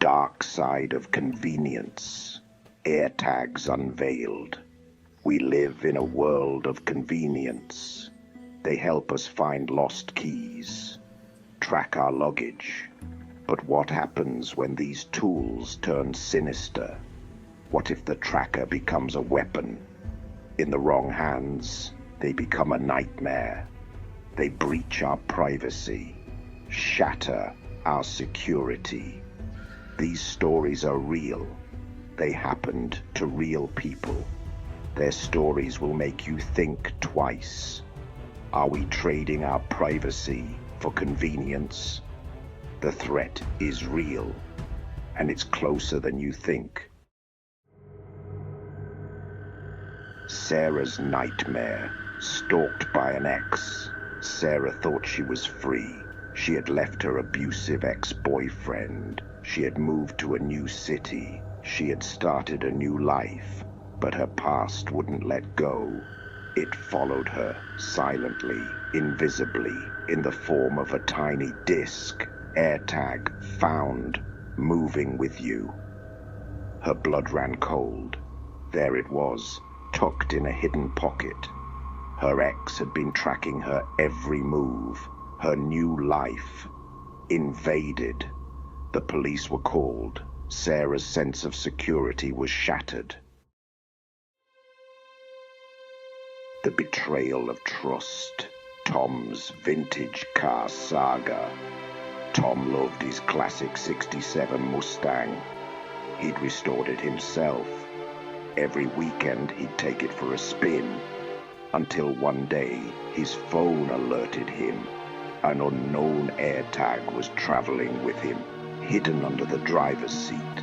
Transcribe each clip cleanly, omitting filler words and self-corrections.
dark side of convenience. AirTags unveiled. We live in a world of convenience. They help us find lost keys, track our luggage. But what happens when these tools turn sinister? What if the tracker becomes a weapon? In the wrong hands, they become a nightmare. They breach our privacy, shatter our security. These stories are real. They happened to real people. Their stories will make you think twice. Are we trading our privacy for convenience? The threat is real, and it's closer than you think. Sarah's nightmare. Stalked by an ex. Sarah thought she was free. She had left her abusive ex-boyfriend. She had moved to a new city. She had started a new life, but her past wouldn't let go. It followed her, silently, invisibly, in the form of a tiny disc. AirTag found, moving with you. Her blood ran cold. There it was, tucked in a hidden pocket. Her ex had been tracking her every move. Her new life. Invaded. The police were called. Sarah's sense of security was shattered. The betrayal of trust. Tom's vintage car saga. Tom loved his classic '67 Mustang. He'd restored it himself. Every weekend he'd take it for a spin, until one day his phone alerted him. An unknown AirTag was traveling with him, hidden under the driver's seat.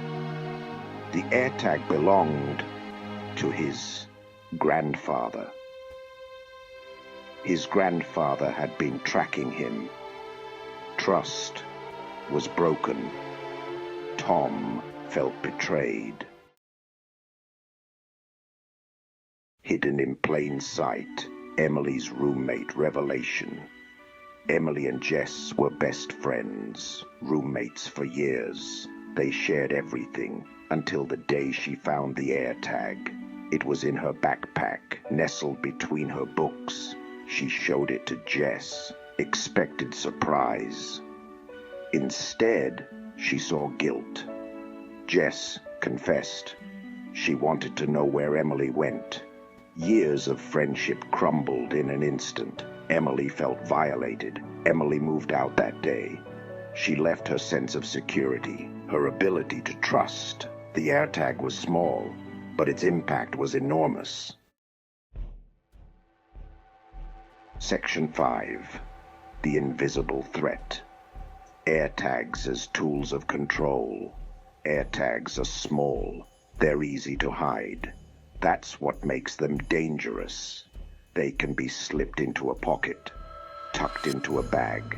The AirTag belonged to his grandfather. His grandfather had been tracking him. Trust was broken. Tom felt betrayed. Hidden in plain sight, Emily's roommate revelation. Emily and Jess were best friends, roommates for years. They shared everything until the day she found the AirTag. It was in her backpack, nestled between her books. She showed it to Jess, expected surprise. Instead, she saw guilt. Jess confessed. She wanted to know where Emily went. Years of friendship crumbled in an instant. Emily felt violated. Emily moved out that day. She left her sense of security, her ability to trust. The AirTag was small, but its impact was enormous. Section 5. The Invisible Threat. AirTags as tools of control. AirTags are small. They're easy to hide. That's what makes them dangerous. They can be slipped into a pocket, tucked into a bag,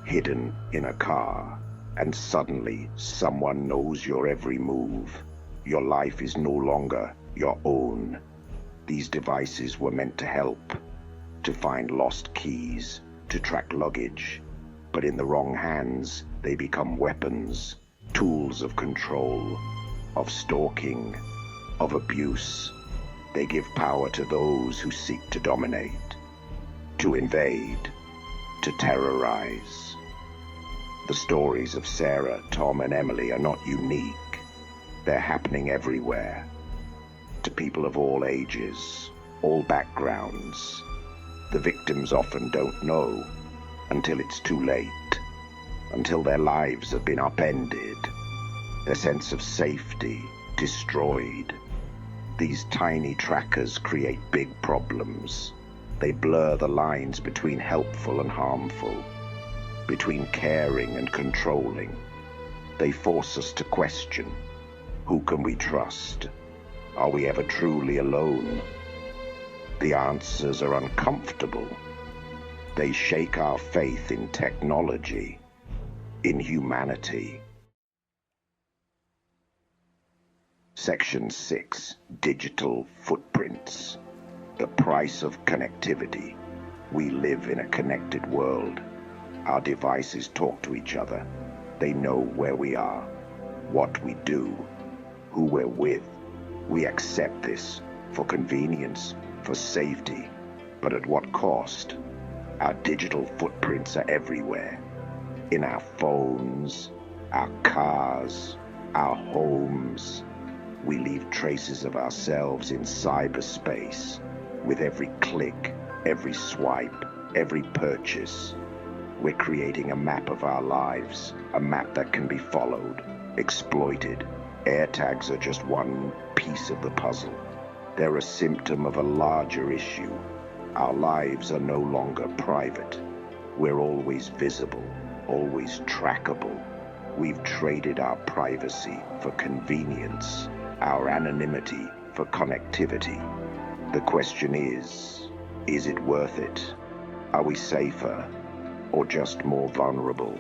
hidden in a car, and suddenly someone knows your every move. Your life is no longer your own. These devices were meant to help, to find lost keys, to track luggage, but in the wrong hands, they become weapons, tools of control, of stalking, of abuse. They give power to those who seek to dominate, to invade, to terrorize. The stories of Sarah, Tom, and Emily are not unique. They're happening everywhere, to people of all ages, all backgrounds. The victims often don't know until it's too late, until their lives have been upended, their sense of safety destroyed. These tiny trackers create big problems. They blur the lines between helpful and harmful, between caring and controlling. They force us to question, who can we trust? Are we ever truly alone? The answers are uncomfortable. They shake our faith in technology, in humanity. Section 6. Digital footprints. The price of connectivity. We live in a connected world. Our devices talk to each other. They know where we are. what we do, who we're with. We accept this for convenience, for safety, but at what cost? Our digital footprints are everywhere. In our phones, our cars, our homes. We leave traces of ourselves in cyberspace with every click, every swipe, every purchase. We're creating a map of our lives, a map that can be followed, exploited. AirTags are just one piece of the puzzle. They're a symptom of a larger issue. Our lives are no longer private. We're always visible, always trackable. We've traded our privacy for convenience, our anonymity for connectivity. The question is it worth it? Are we safer or just more vulnerable?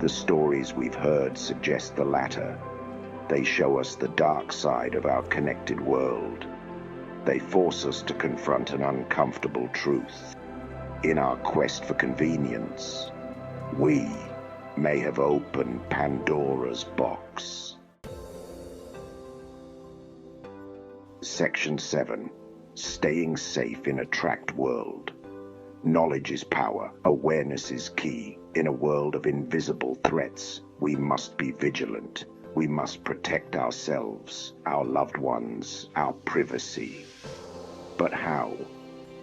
The stories we've heard suggest the latter. They show us the dark side of our connected world. They force us to confront an uncomfortable truth. In our quest for convenience, we may have opened Pandora's box. Section 7. Staying safe in a tracked world. Knowledge is power. Awareness is key. In a world of invisible threats, we must be vigilant. We must protect ourselves, our loved ones, our privacy. But how?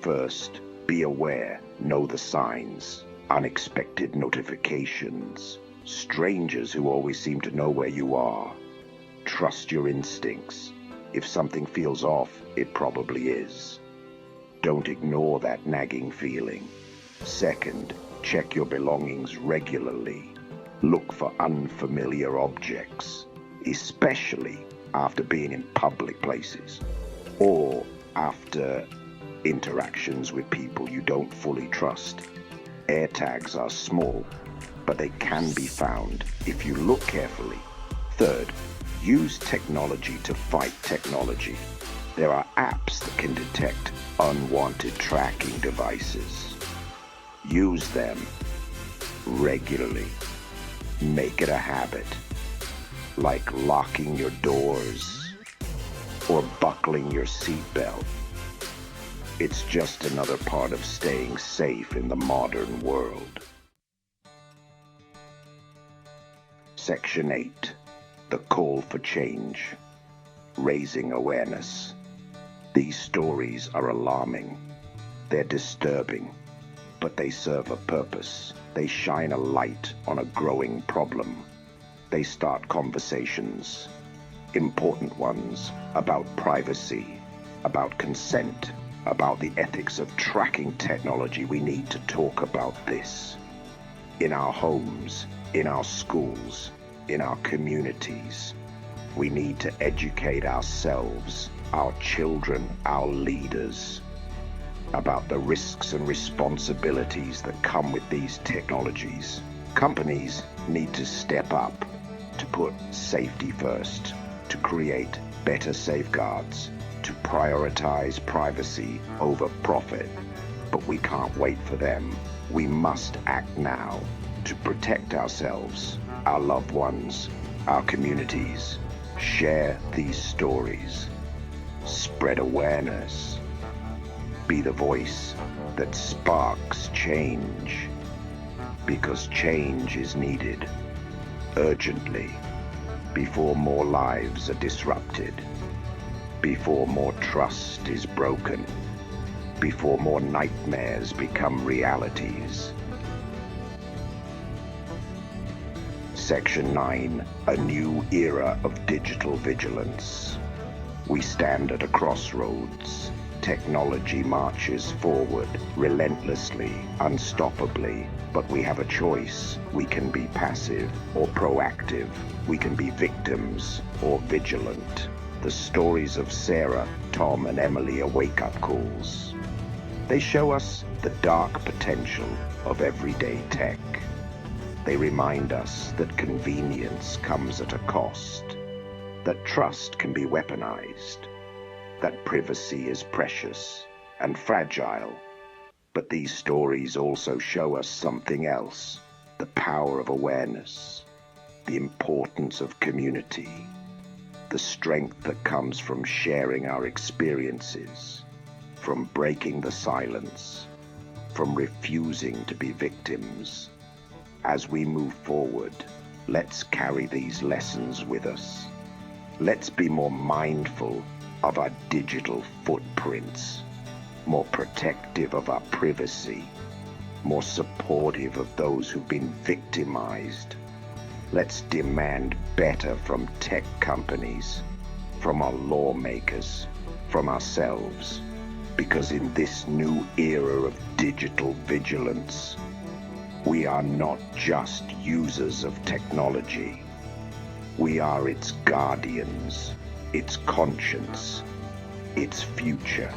First, be aware. Know the signs. Unexpected notifications. Strangers who always seem to know where you are. Trust your instincts. If something feels off, it probably is. Don't ignore that nagging feeling. Second, check your belongings regularly. Look for unfamiliar objects, especially after being in public places or after interactions with people you don't fully trust. AirTags are small, but they can be found if you look carefully. Third, use technology to fight technology. There are apps that can detect unwanted tracking devices. Use them regularly. Make it a habit, like locking your doors or buckling your seatbelt. It's just another part of staying safe in the modern world. Section 8. The call for change. Raising awareness. These stories are alarming. They're disturbing, but they serve a purpose. They shine a light on a growing problem. They start conversations, important ones, about privacy, about consent, about the ethics of tracking technology. We need to talk about this. In our homes, in our schools, in our communities. We need to educate ourselves, our children, our leaders, about the risks and responsibilities that come with these technologies. Companies need to step up to put safety first, to create better safeguards, to prioritize privacy over profit. But we can't wait for them. We must act now to protect ourselves, our loved ones, our communities. Share these stories. Spread awareness. Be the voice that sparks change, because change is needed urgently before more lives are disrupted, before more trust is broken, before more nightmares become realities. Section 9. A new era of digital vigilance. We stand at a crossroads. Technology marches forward relentlessly, unstoppably, but we have a choice. We can be passive or proactive. We can be victims or vigilant. The stories of Sarah, Tom, and Emily are wake-up calls. They show us the dark potential of everyday tech. They remind us that convenience comes at a cost, that trust can be weaponized, that privacy is precious and fragile. But these stories also show us something else, the power of awareness, the importance of community, the strength that comes from sharing our experiences, from breaking the silence, from refusing to be victims. As we move forward, let's carry these lessons with us. Let's be more mindful of our digital footprints, more protective of our privacy, more supportive of those who've been victimized. Let's demand better from tech companies, from our lawmakers, from ourselves, because in this new era of digital vigilance, we are not just users of technology. We are its guardians, its conscience, its future.